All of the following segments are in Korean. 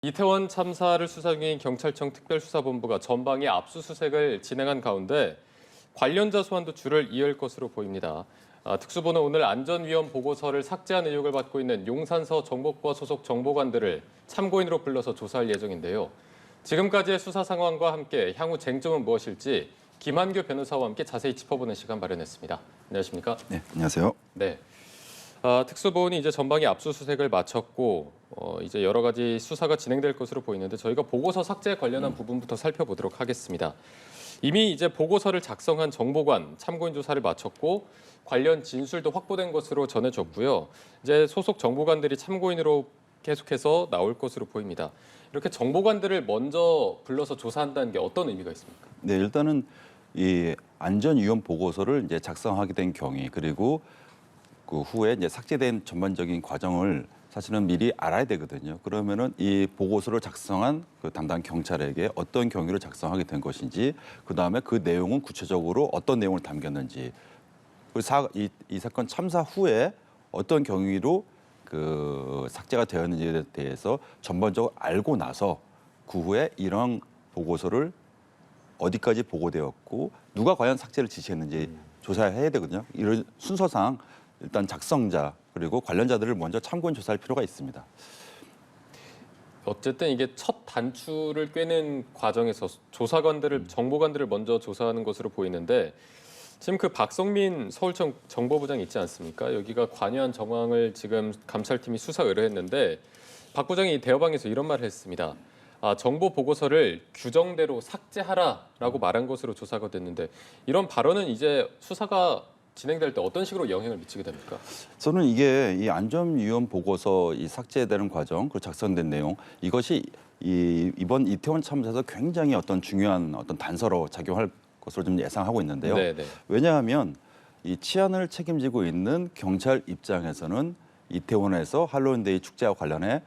이태원 참사를 수사 중인 경찰청 특별수사본부가 전방위 압수수색을 진행한 가운데 관련자 소환도 줄을 이을 것으로 보입니다. 특수부는 오늘 안전위험 보고서를 삭제한 의혹을 받고 있는 용산서 정보과 소속 정보관들을 참고인으로 불러서 조사할 예정인데요. 지금까지의 수사 상황과 함께 향후 쟁점은 무엇일지 김한규 변호사와 함께 자세히 짚어보는 시간 마련했습니다. 안녕하십니까? 네, 안녕하세요. 네. 특수본이 이제 전방위 압수수색을 마쳤고 이제 여러 가지 수사가 진행될 것으로 보이는데 저희가 보고서 삭제 관련한 부분부터 살펴보도록 하겠습니다. 이미 이제 보고서를 작성한 정보관 참고인 조사를 마쳤고 관련 진술도 확보된 것으로 전해졌고요. 이제 소속 정보관들이 참고인으로 계속해서 나올 것으로 보입니다. 이렇게 정보관들을 먼저 불러서 조사한다는 게 어떤 의미가 있습니까? 네, 일단은 이 안전위험 보고서를 이제 작성하게 된 경위 그리고 그 후에 이제 삭제된 전반적인 과정을 사실은 미리 알아야 되거든요. 그러면은 이 보고서를 작성한 그 담당 경찰에게 어떤 경위로 작성하게 된 것인지, 그 다음에 그 내용은 구체적으로 어떤 내용을 담겼는지, 이 사건 참사 후에 어떤 경위로 그 삭제가 되었는지에 대해서 전반적으로 알고 나서 그 후에 이런 보고서를 어디까지 보고되었고 누가 과연 삭제를 지시했는지 조사해야 되거든요. 이런 순서상 일단 작성자 그리고 관련자들을 먼저 참고인 조사할 필요가 있습니다. 어쨌든 이게 첫 단추를 꿰는 과정에서 조사관들을 정보관들을 먼저 조사하는 것으로 보이는데 지금 그 박성민 서울청 정보부장이 있지 않습니까? 여기가 관여한 정황을 지금 감찰팀이 수사 의뢰했는데 박 부장이 대화방에서 이런 말을 했습니다. 정보 보고서를 규정대로 삭제하라라고 말한 것으로 조사가 됐는데 이런 발언은 이제 수사가 진행될 때 어떤 식으로 영향을 미치게 됩니까? 저는 이게 이 안전위험 보고서 이 삭제되는 과정, 그리고 작성된 내용 이것이 이번 이태원 참사에서 굉장히 어떤 중요한 어떤 단서로 작용할 것으로 좀 예상하고 있는데요. 네네. 왜냐하면 이 치안을 책임지고 있는 경찰 입장에서는 이태원에서 할로윈데이 축제와 관련해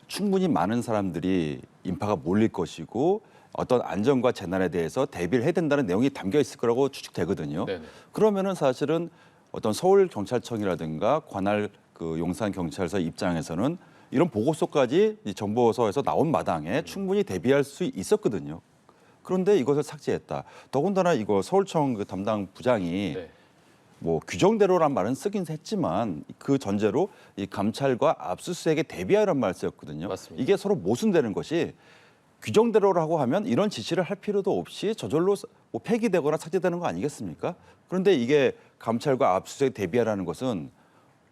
충분히 많은 사람들이 인파가 몰릴 것이고 어떤 안전과 재난에 대해서 대비를 해야 된다는 내용이 담겨 있을 거라고 추측되거든요. 네네. 그러면은 사실은 어떤 서울 경찰청이라든가 관할 그 용산 경찰서 입장에서는 이런 보고서까지 이 정보서에서 나온 마당에 충분히 대비할 수 있었거든요. 그런데 이것을 삭제했다. 더군다나 이거 서울청 그 담당 부장이 네. 뭐 규정대로란 말은 쓰긴 했지만 그 전제로 이 감찰과 압수수색에 대비하라는 말을 쓰였거든요. 맞습니다. 이게 서로 모순되는 것이 규정대로라고 하면 이런 지시를 할 필요도 없이 저절로 뭐 폐기되거나 삭제되는 거 아니겠습니까? 그런데 이게 감찰과 압수수색에 대비하라는 것은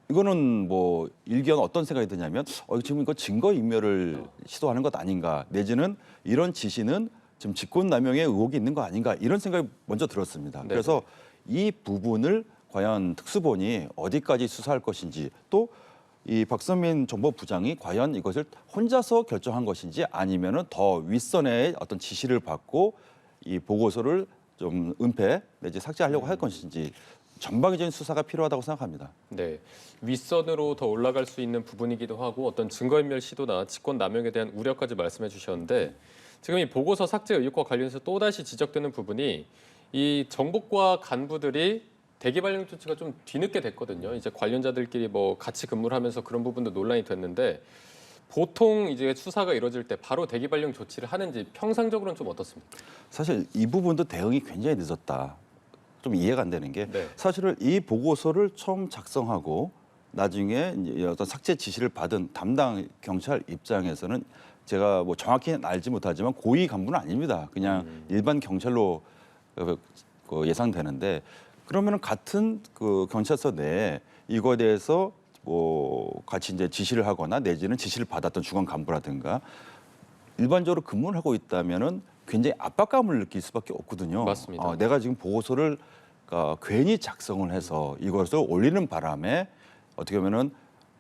이거는 뭐 일견 어떤 생각이 드냐면 지금 이거 증거인멸을 시도하는 것 아닌가 내지는 이런 지시는 지금 직권남용의 의혹이 있는 거 아닌가 이런 생각이 먼저 들었습니다. 네네. 그래서 이 부분을 과연 특수본이 어디까지 수사할 것인지 또 이 박선민 정보부장이 과연 이것을 혼자서 결정한 것인지 아니면은 더 윗선의 어떤 지시를 받고 이 보고서를 좀 은폐 내지 삭제하려고 할 것인지 전방위적인 수사가 필요하다고 생각합니다. 네, 윗선으로 더 올라갈 수 있는 부분이기도 하고 어떤 증거인멸 시도나 직권남용에 대한 우려까지 말씀해 주셨는데 지금 이 보고서 삭제 의혹과 관련해서 또다시 지적되는 부분이 이 정보과 간부들이 대기 발령 조치가 좀 뒤늦게 됐거든요. 이제 관련자들끼리 뭐 같이 근무를 하면서 그런 부분도 논란이 됐는데 보통 이제 수사가 이루어질 때 바로 대기 발령 조치를 하는지 평상적으로는 좀 어떻습니까? 사실 이 부분도 대응이 굉장히 늦었다. 좀 이해가 안 되는 게 네. 사실은 이 보고서를 처음 작성하고 나중에 이제 어떤 삭제 지시를 받은 담당 경찰 입장에서는 제가 뭐 정확히는 알지 못하지만 고위 간부는 아닙니다. 그냥 일반 경찰로 예상되는데 그러면은 같은 그 경찰서 내에 이거에 대해서 뭐 같이 이제 지시를 하거나 내지는 지시를 받았던 중앙 간부라든가 일반적으로 근무를 하고 있다면은 굉장히 압박감을 느낄 수밖에 없거든요. 맞습니다. 내가 지금 보고서를 괜히 작성을 해서 이것을 올리는 바람에 어떻게 보면은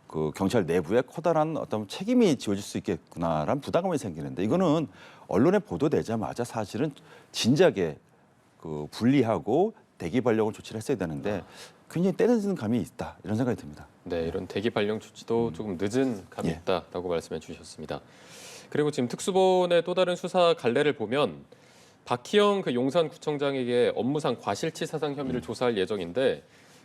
그 경찰 내부에 커다란 어떤 책임이 지어질 수 있겠구나라는 부담감이 생기는데 이거는 언론에 보도되자마자 사실은 진작에 그 분리하고 대기 발령을 조치를 했어야 되는데 굉장히 때늦은 감이 있다 이런 생각이 듭니다. 네, 이런 대기 발령 조치도 조금 늦은 감이 예. 있다라고 말씀해 주셨습니다. 그리고 지금 특수본의 또 다른 수사 갈래를 보면 박희영 그 용산구청장에게 업무상 과실치사상 혐의를 조사할 예정인데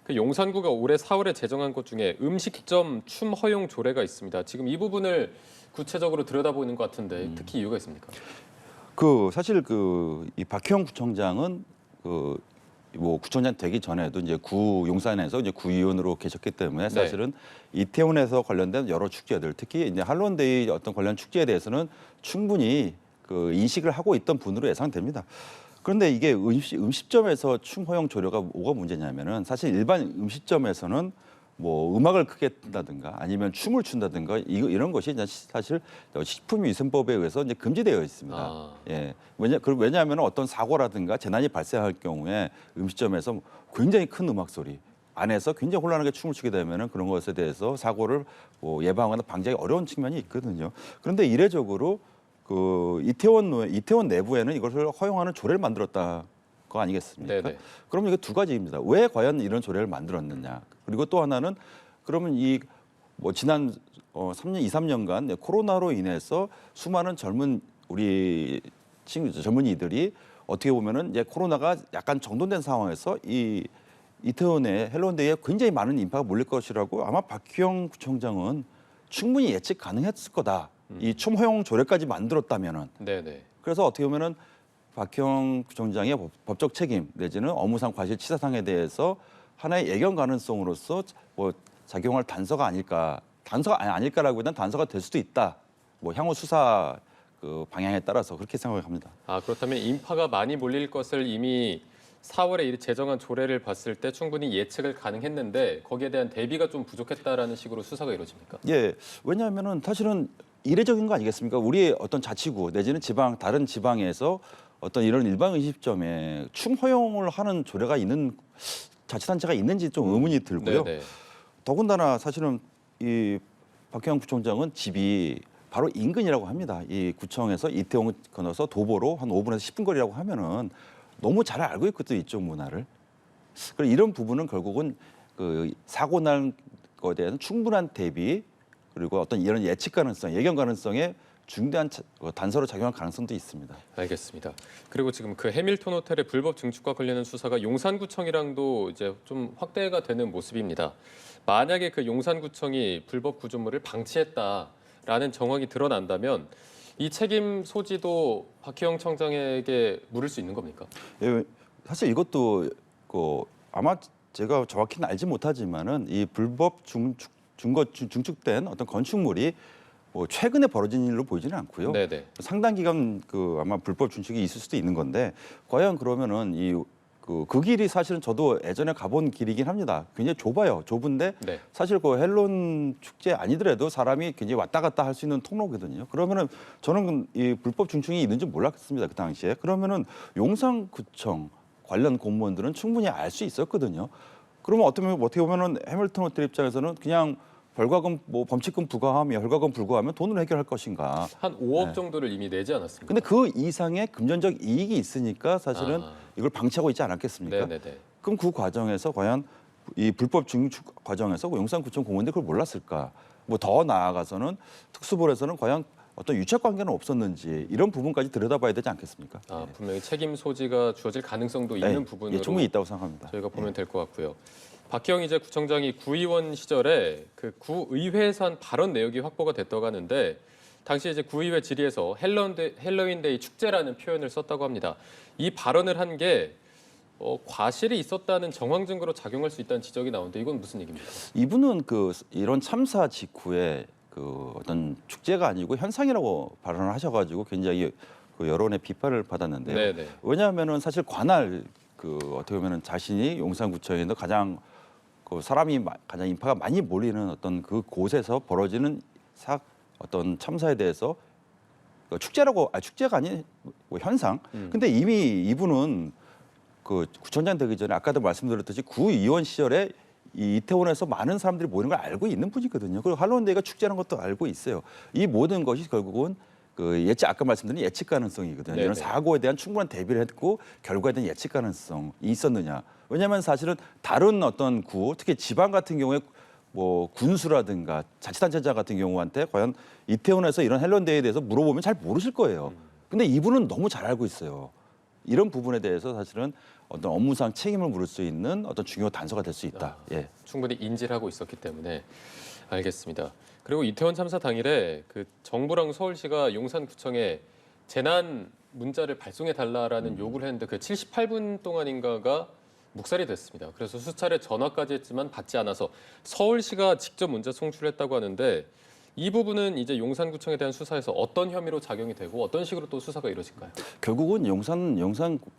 그 용산구가 올해 4월에 제정한 것 중에 음식점 춤 허용 조례가 있습니다. 지금 이 부분을 구체적으로 들여다보는 것 같은데 특히 이유가 있습니까? 사실 이 박희영 구청장은 뭐 구청장 되기 전에도 이제 구 용산에서 이제 구의원으로 계셨기 때문에 사실은 이태원에서 관련된 여러 축제들, 특히 이제 할로윈데이 어떤 관련 축제에 대해서는 충분히 그 인식을 하고 있던 분으로 예상됩니다. 그런데 이게 음식점에서 춤 허용 조례가 뭐가 문제냐면은 사실 일반 음식점에서는 뭐 음악을 크게 튼다든가 아니면 춤을 춘다든가 이런 것이 이제 사실 식품위생법에 의해서 이제 금지되어 있습니다. 아. 예. 왜냐하면 어떤 사고라든가 재난이 발생할 경우에 음식점에서 굉장히 큰 음악 소리 안에서 굉장히 혼란하게 춤을 추게 되면은 그런 것에 대해서 사고를 뭐 예방하거나 방지하기 어려운 측면이 있거든요. 그런데 이례적으로 이태원 내부에는 이것을 허용하는 조례를 만들었다. 거 아니겠습니까? 네네. 그럼 이게 두 가지입니다. 왜 과연 이런 조례를 만들었느냐? 그리고 또 하나는 그러면 지난 3년간 코로나로 인해서 수많은 우리 젊은이들이 어떻게 보면은 이제 코로나가 약간 정돈된 상황에서 이태원의 헬로윈데이에 굉장히 많은 인파가 몰릴 것이라고 아마 박희영 구청장은 충분히 예측 가능했을 거다. 이 춤 허용 조례까지 만들었다면은. 네네. 그래서 어떻게 보면은 박희영 구청장의 법적 책임 내지는 업무상 과실치사상에 대해서 하나의 예견 가능성으로서 뭐 작용할 단서가 아닐까라기보다는 단서가 될 수도 있다. 뭐 향후 수사 그 방향에 따라서 그렇게 생각합니다. 아, 그렇다면 인파가 많이 몰릴 것을 이미 4월에 제정한 조례를 봤을 때 충분히 예측을 가능했는데 거기에 대한 대비가 좀 부족했다라는 식으로 수사가 이루어집니까? 예, 왜냐하면은 사실은 이례적인 거 아니겠습니까? 우리의 어떤 자치구 내지는 다른 지방에서 어떤 이런 일반 음식점에 춤 허용을 하는 조례가 있는 자치단체가 있는지 좀 의문이 들고요. 네네. 더군다나 사실은 이 박희영 구청장은 집이 바로 인근이라고 합니다. 이 구청에서 이태원 건너서 도보로 한 5분에서 10분 거리라고 하면은 너무 잘 알고 있거든요, 이쪽 문화를. 그리고 이런 부분은 결국은 그 사고 난 것에 대한 충분한 대비 그리고 어떤 이런 예측 가능성, 예견 가능성에 중대한 단서로 작용할 가능성도 있습니다. 알겠습니다. 그리고 지금 그 해밀턴 호텔의 불법 증축과 관련된 수사가 용산구청이랑도 이제 좀 확대가 되는 모습입니다. 만약에 그 용산구청이 불법 구조물을 방치했다라는 정황이 드러난다면 이 책임 소지도 박희영 청장에게 물을 수 있는 겁니까? 예, 사실 이것도 아마 제가 정확히는 알지 못하지만은 이 불법 중축된 어떤 건축물이 뭐 최근에 벌어진 일로 보이지는 않고요. 네네. 상당 기간 아마 불법 중축이 있을 수도 있는 건데 과연 그러면은 그 길이 사실은 저도 예전에 가본 길이긴 합니다. 굉장히 좁은데 네. 사실 그 헬론 축제 아니더라도 사람이 굉장히 왔다 갔다 할 수 있는 통로거든요. 그러면은 저는 이 불법 중축이 있는지 몰랐습니다. 그 당시에. 그러면은 용산구청 관련 공무원들은 충분히 알 수 있었거든요. 그러면 어떻게 보면은 해밀턴 호텔 입장에서는 그냥 벌과금 범칙금 부과하며 혈과금 불구하면 돈으로 해결할 것인가. 한 5억 정도를 이미 내지 않았습니까? 근데 그 이상의 금전적 이익이 있으니까 사실은 이걸 방치하고 있지 않았겠습니까? 네네네. 그럼 그 과정에서 과연 이 불법 중축 과정에서 용산구청 공무원들이 그걸 몰랐을까? 뭐 더 나아가서는 특수본에서는 과연 어떤 유착 관계는 없었는지 이런 부분까지 들여다봐야 되지 않겠습니까? 아, 분명히 책임 소지가 주어질 가능성도 있는 부분으로 충분히 있다고 생각합니다. 저희가 보면 될 것 같고요. 박희영 이제 구청장이 구의원 시절에 그 구의회에서 한 발언 내역이 확보가 됐다고 하는데 당시 이제 구의회 질의에서 헬로윈데이 축제라는 표현을 썼다고 합니다. 이 발언을 한 게 과실이 있었다는 정황 증거로 작용할 수 있다는 지적이 나오는데 이건 무슨 얘기입니까? 이분은 이런 참사 직후에 어떤 축제가 아니고 현상이라고 발언을 하셔가지고 굉장히 여론의 비판을 받았는데요. 네네. 왜냐하면은 사실 관할 어떻게 보면은 자신이 용산구청에서 가장 사람이 가장 인파가 많이 몰리는 어떤 그 곳에서 벌어지는 어떤 참사에 대해서 축제가 아닌 뭐 현상. 근데 이미 이분은 구청장 되기 전에 아까도 말씀드렸듯이 구의원 시절에 이 이태원에서 많은 사람들이 모이는 걸 알고 있는 분이거든요. 그리고 할로윈데이가 축제라는 것도 알고 있어요. 이 모든 것이 결국은 아까 말씀드린 예측 가능성이거든요. 네네. 이런 사고에 대한 충분한 대비를 했고 결과에 대한 예측 가능성이 있었느냐. 왜냐하면 사실은 다른 어떤 특히 지방 같은 경우에 뭐 군수라든가 자치단체장 같은 경우한테 과연 이태원에서 이런 헬로윈데이에 대해서 물어보면 잘 모르실 거예요. 근데 이분은 너무 잘 알고 있어요. 이런 부분에 대해서 사실은 어떤 업무상 책임을 물을 수 있는 어떤 중요 단서가 될 수 있다. 예. 충분히 인지를 하고 있었기 때문에 알겠습니다. 그리고 이태원 참사 당일에 그 정부랑 서울시가 용산구청에 재난 문자를 발송해 달라라는 요구를 했는데 그 78분 동안인가가 묵살이 됐습니다. 그래서 수차례 전화까지 했지만 받지 않아서 서울시가 직접 문자 송출했다고 하는데 이 부분은 이제 용산구청에 대한 수사에서 어떤 혐의로 작용이 되고 어떤 식으로 또 수사가 이루어질까요? 결국은 용산구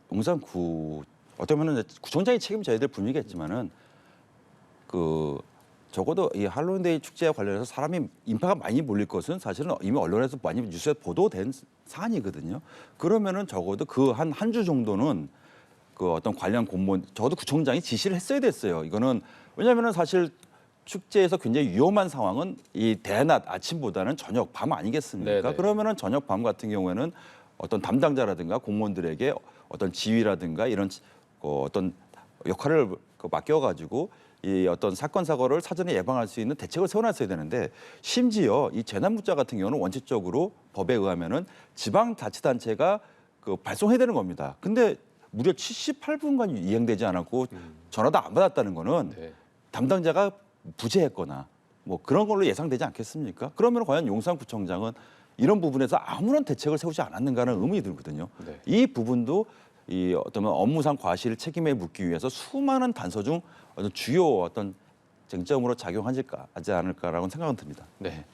어쩌면은 구청장이 책임져야 될 분위기겠지만은 그 적어도 이 할로윈데이 축제와 관련해서 사람이 인파가 많이 몰릴 것은 사실은 이미 언론에서 많이 뉴스에 보도된 사안이거든요. 그러면은 적어도 그 한 주 정도는 그 어떤 관련 공무원 적어도 구청장이 지시를 했어야 됐어요. 이거는 왜냐하면은 사실 축제에서 굉장히 위험한 상황은 이 대낮 아침보다는 저녁 밤 아니겠습니까? 네네. 그러면은 저녁 밤 같은 경우에는 어떤 담당자라든가 공무원들에게 어떤 지휘라든가 이런 어떤 역할을 맡겨가지고 이 어떤 사건 사고를 사전에 예방할 수 있는 대책을 세워놨어야 되는데 심지어 이 재난 문자 같은 경우는 원칙적으로 법에 의하면은 지방자치단체가 그 발송해야 되는 겁니다. 근데 무려 78분간 이행되지 않았고 전화도 안 받았다는 거는 네. 담당자가 부재했거나 뭐 그런 걸로 예상되지 않겠습니까? 그러면 과연 용산구청장은 이런 부분에서 아무런 대책을 세우지 않았는가는 의문이 들거든요. 네. 이 부분도 이 어떤 업무상 과실 책임에 묻기 위해서 수많은 단서 중 어떤 주요 어떤 쟁점으로 작용하지 않을까라고 생각은 듭니다. 네.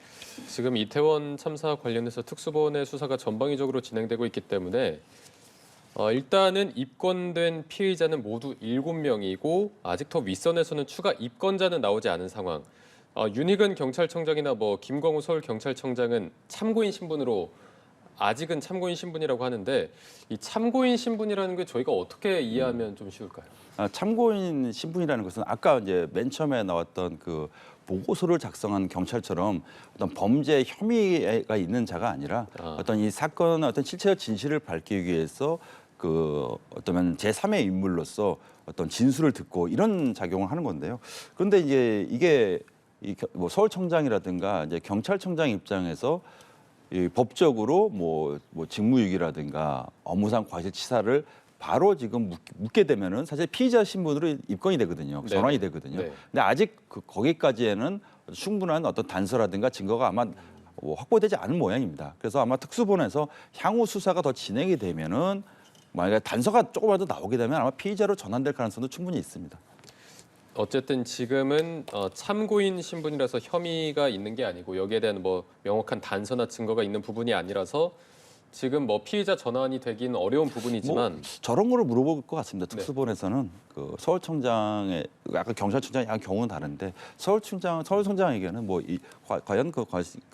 지금 이태원 참사 관련해서 특수본의 수사가 전방위적으로 진행되고 있기 때문에 일단은 입건된 피의자는 모두 7명이고 아직 더 윗선에서는 추가 입건자는 나오지 않은 상황. 윤희근 경찰청장이나 뭐 김광우 서울경찰청장은 참고인 신분으로 아직은 참고인 신분이라고 하는데 이 참고인 신분이라는 게 저희가 어떻게 이해하면 좀 쉬울까요? 참고인 신분이라는 것은 아까 이제 맨 처음에 나왔던 그 보고서를 작성한 경찰처럼 어떤 범죄 혐의가 있는 자가 아니라 어떤 이 사건의 어떤 실체적 진실을 밝히기 위해서 그 어쩌면 제3의 인물로서 어떤 진술을 듣고 이런 작용을 하는 건데요. 그런데 이제 이게 뭐 서울청장이라든가 이제 경찰청장 입장에서 이 법적으로 뭐 직무유기라든가 업무상 과실치사를 바로 지금 묻게 되면은 사실 피의자 신분으로 입건이 되거든요. 전환이 되거든요. 네. 근데 아직 거기까지에는 충분한 어떤 단서라든가 증거가 아마 확보되지 않은 모양입니다. 그래서 아마 특수본에서 향후 수사가 더 진행이 되면은 만약에 단서가 조금이라도 나오게 되면 아마 피의자로 전환될 가능성도 충분히 있습니다. 어쨌든 지금은 참고인 신분이라서 혐의가 있는 게 아니고 여기에 대한 뭐 명확한 단서나 증거가 있는 부분이 아니라서 지금 뭐 피의자 전환이 되긴 어려운 부분이지만 저런 거를 물어볼 것 같습니다. 특수본에서는 그 서울청장의 약간 경찰청장의 약간 경우는 다른데 서울청장에게는 뭐 과연 그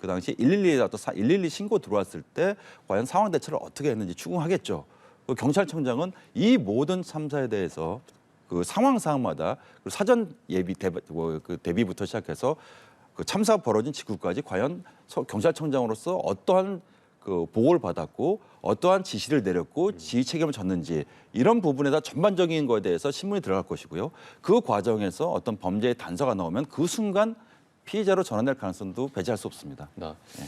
당시 112 신고 들어왔을 때 과연 상황 대처를 어떻게 했는지 추궁하겠죠. 그 경찰청장은 이 모든 참사에 대해서 그 상황마다 사전 예비 대비부터 시작해서 그 참사 벌어진 직후까지 과연 경찰청장으로서 어떠한 그 보고를 받았고 어떠한 지시를 내렸고 지휘 책임을 졌는지 이런 부분에다 전반적인 거에 대해서 신문이 들어갈 것이고요. 그 과정에서 어떤 범죄의 단서가 나오면 그 순간 피의자로 전환될 가능성도 배제할 수 없습니다.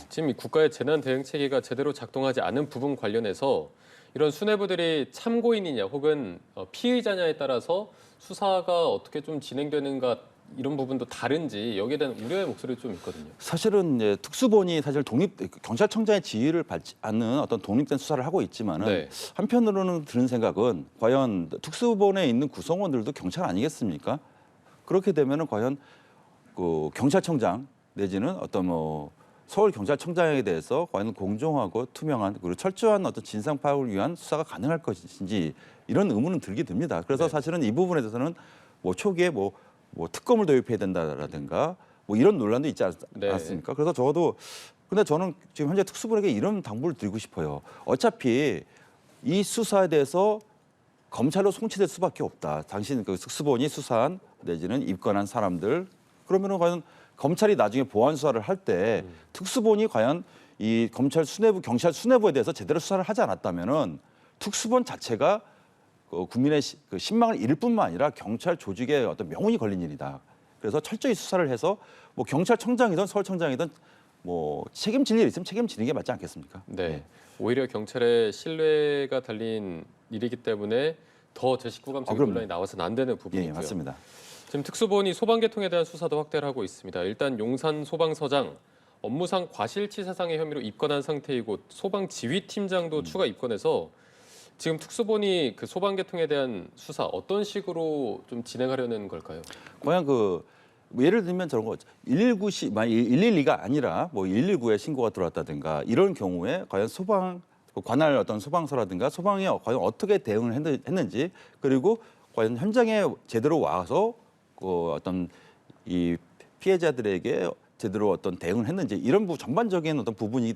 지금 이 국가의 재난 대응 체계가 제대로 작동하지 않은 부분 관련해서 이런 수뇌부들이 참고인이냐 혹은 피의자냐에 따라서 수사가 어떻게 좀 진행되는가 이런 부분도 다른지 여기에 대한 우려의 목소리도 좀 있거든요. 사실은 이제 특수본이 사실 경찰청장의 지휘를 받지 않는 어떤 독립된 수사를 하고 있지만은 네. 한편으로는 드는 생각은 과연 특수본에 있는 구성원들도 경찰 아니겠습니까? 그렇게 되면은 과연 그 경찰청장 내지는 어떤 뭐 서울경찰청장에 대해서 과연 공정하고 투명한 그리고 철저한 어떤 진상 파악을 위한 수사가 가능할 것인지 이런 의문은 들게 됩니다. 그래서 네. 사실은 이 부분에 대해서는 뭐 초기에 뭐 특검을 도입해야 된다라든가 뭐 이런 논란도 있지 않습니까? 그래서 근데 저는 지금 현재 특수본에게 이런 당부를 드리고 싶어요. 어차피 이 수사에 대해서 검찰로 송치될 수밖에 없다. 당신 그 특수본이 수사한 내지는 입건한 사람들 그러면은 과연 검찰이 나중에 보안 수사를 할 때 특수본이 과연 이 경찰 수뇌부에 대해서 제대로 수사를 하지 않았다면은 특수본 자체가 국민의 그 신망을 잃을 뿐만 아니라 경찰 조직의 어떤 명운이 걸린 일이다. 그래서 철저히 수사를 해서 뭐 경찰청장이든 서울청장이든 뭐 책임질 일 있으면 책임지는 게 맞지 않겠습니까? 네. 예. 오히려 경찰에 신뢰가 달린 일이기 때문에 더 제19감청의 그럼요. 논란이 나와서는 안 되는 예, 부분이고요. 맞습니다. 지금 특수본이 소방계통에 대한 수사도 확대를 하고 있습니다. 일단 용산 소방서장 업무상 과실치사상의 혐의로 입건한 상태이고 소방지휘팀장도 추가 입건해서 지금 특수본이 그 소방계통에 대한 수사 어떤 식으로 좀 진행하려는 걸까요? 그냥 뭐 예를 들면 저런 거 119 112가 아니라 뭐 119에 신고가 들어왔다든가 이런 경우에 과연 관할 어떤 소방서라든가 소방이 과연 어떻게 대응을 했는지 그리고 과연 현장에 제대로 와서 어떤 이 피해자들에게 제대로 어떤 대응을 했는지 이런 전반적인 어떤 부분이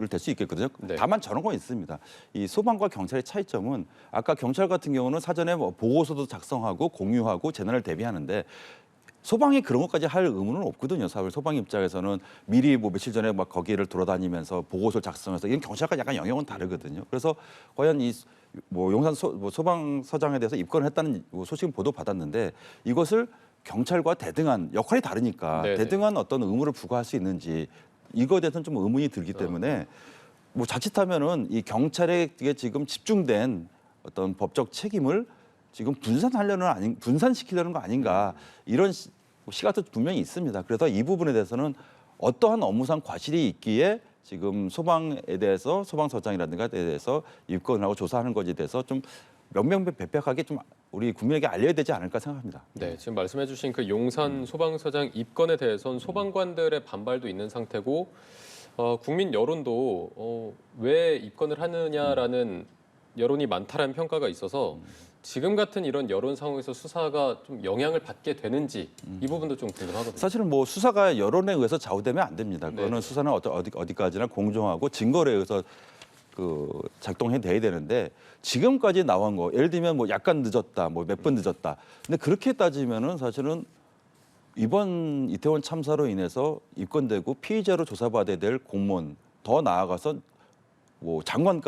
될 수 있겠거든요. 네. 다만 저런 건 있습니다. 이 소방과 경찰의 차이점은 아까 경찰 같은 경우는 사전에 뭐 보고서도 작성하고 공유하고 재난을 대비하는데 소방이 그런 것까지 할 의무는 없거든요. 사실 소방 입장에서는 미리 뭐 며칠 전에 막 거기를 돌아다니면서 보고서를 작성해서 이런 경찰과 약간 영역은 다르거든요. 그래서 과연 이 뭐 용산 소방서장에 대해서 입건을 했다는 소식은 보도 받았는데 이것을 경찰과 대등한 역할이 다르니까 네네. 대등한 어떤 의무를 부과할 수 있는지 이거에 대해서는 좀 의문이 들기 때문에 뭐 자칫하면은 이 경찰에게 지금 집중된 어떤 법적 책임을 지금 분산시키려는 거 아닌가 이런 시각도 분명히 있습니다. 그래서 이 부분에 대해서는 어떠한 업무상 과실이 있기에 지금 소방에 대해서 소방서장이라든가 대해서 입건을 하고 조사하는 것에 대해서 좀 명명백백하게 좀 우리 국민에게 알려야 되지 않을까 생각합니다. 네, 지금 말씀해주신 그 용산 소방서장 입건에 대해서는 소방관들의 반발도 있는 상태고 국민 여론도 왜 입건을 하느냐라는 여론이 많다라는 평가가 있어서 지금 같은 이런 여론 상황에서 수사가 좀 영향을 받게 되는지 이 부분도 좀 궁금하거든요. 사실은 뭐 수사가 여론에 의해서 좌우되면 안 됩니다. 그거는 네. 수사는 어디까지나 공정하고 증거에 의해서 작동해 돼야 되는데 지금까지 나온 거 예를 들면 뭐 약간 늦었다, 뭐 몇 분 늦었다. 근데 그렇게 따지면은 사실은 이번 이태원 참사로 인해서 입건되고 피의자로 조사받아야 될 공무원 더 나아가서 뭐 장관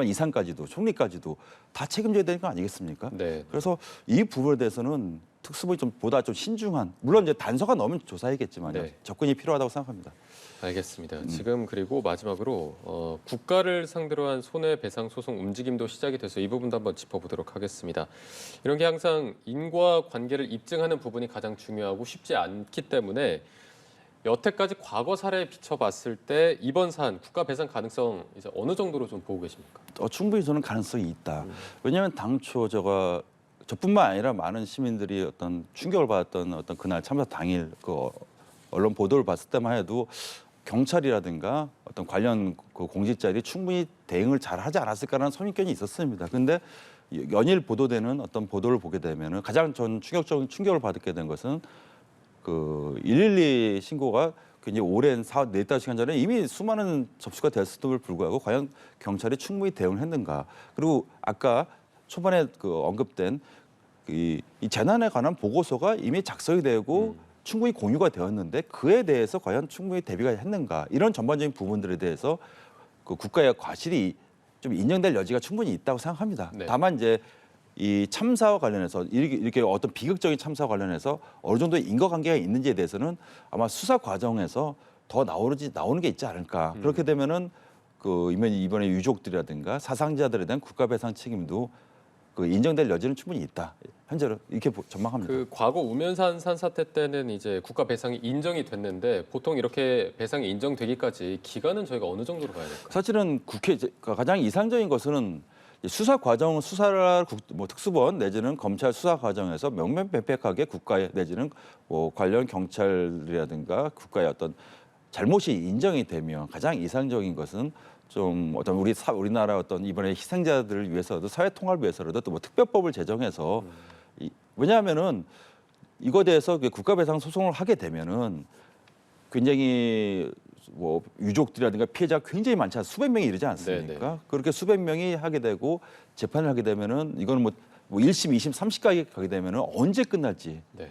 이상까지도 총리까지도 다 책임져야 되는 거 아니겠습니까? 네. 그래서 이 부분에 대해서는 특수본이 보다 좀 신중한 물론 이제 단서가 넘은 조사이겠지만 네. 접근이 필요하다고 생각합니다. 알겠습니다. 지금 그리고 마지막으로 국가를 상대로 한 손해배상 소송 움직임도 시작이 돼서 이 부분도 한번 짚어보도록 하겠습니다. 이런 게 항상 인과관계를 입증하는 부분이 가장 중요하고 쉽지 않기 때문에 여태까지 과거 사례에 비춰봤을 때 이번 사안 국가배상 가능성 이제 어느 정도로 좀 보고 계십니까? 충분히 저는 가능성이 있다. 왜냐하면 당초 저뿐만 아니라 많은 시민들이 어떤 충격을 받았던 어떤 그날 참사 당일 언론 보도를 봤을 때만 해도 경찰이라든가 어떤 관련 공직자들이 충분히 대응을 잘 하지 않았을까라는 선입견이 있었습니다. 근데 연일 보도되는 어떤 보도를 보게 되면은 가장 전 충격적인 충격을 받게 된 것은 112 신고가 굉장히 오랜 4-5 시간 전에 이미 수많은 접수가 됐음에도 불구하고 과연 경찰이 충분히 대응을 했는가. 그리고 아까 초반에 언급된 이 재난에 관한 보고서가 이미 작성이 되고 충분히 공유가 되었는데 그에 대해서 과연 충분히 대비가 했는가. 이런 전반적인 부분들에 대해서 국가의 과실이 좀 인정될 여지가 충분히 있다고 생각합니다. 네. 다만 이제 이 참사와 관련해서 이렇게 어떤 비극적인 참사와 관련해서 어느 정도의 인과관계가 있는지에 대해서는 아마 수사 과정에서 더 나오는 게 있지 않을까. 그렇게 되면은 이번에 유족들이라든가 사상자들에 대한 국가배상 책임도 인정될 여지는 충분히 있다. 현재로 이렇게 전망합니다. 그 과거 우면산 산사태 때는 이제 국가 배상이 인정이 됐는데 보통 이렇게 배상이 인정되기까지 기간은 저희가 어느 정도로 봐야 될까요? 사실은 가장 이상적인 것은 수사 과정 수사를 특수본 내지는 검찰 수사 과정에서 명명백백하게 국가의 내지는 관련 경찰이라든가 국가의 어떤 잘못이 인정이 되면 가장 이상적인 것은 좀 어떤 우리나라 어떤 이번에 희생자들을 위해서도 사회 통합을 위해서라도 또 특별법을 제정해서 왜냐하면은 이거에 대해서 국가배상 소송을 하게 되면은 굉장히 유족들이라든가 피해자가 굉장히 많지 않습니까? 수백 명이 이르지 않습니까? 네네. 그렇게 수백 명이 하게 되고 재판을 하게 되면은 이거는 1심, 2심, 3심까지 가게 되면은 언제 끝날지 네.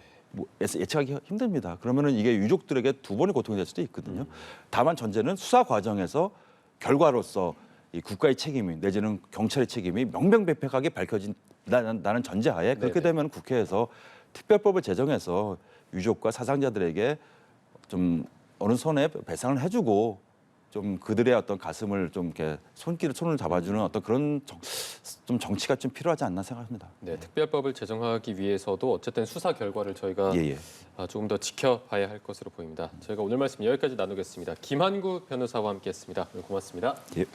예측하기 힘듭니다. 그러면은 이게 유족들에게 두 번의 고통이 될 수도 있거든요. 다만 전제는 수사 과정에서 결과로서 이 국가의 책임이 내지는 경찰의 책임이 명명백백하게 밝혀진다는 전제하에 그렇게 네네. 되면 국회에서 특별법을 제정해서 유족과 사상자들에게 좀 어느 선에 배상을 해주고 좀 그들의 어떤 가슴을 좀 이렇게 손을 잡아주는 어떤 그런 좀 정치가 좀 필요하지 않나 생각합니다. 네, 특별법을 제정하기 위해서도 어쨌든 수사 결과를 저희가 예, 예. 조금 더 지켜봐야 할 것으로 보입니다. 저희가 오늘 말씀 여기까지 나누겠습니다. 김한구 변호사와 함께했습니다. 오늘 고맙습니다. 예.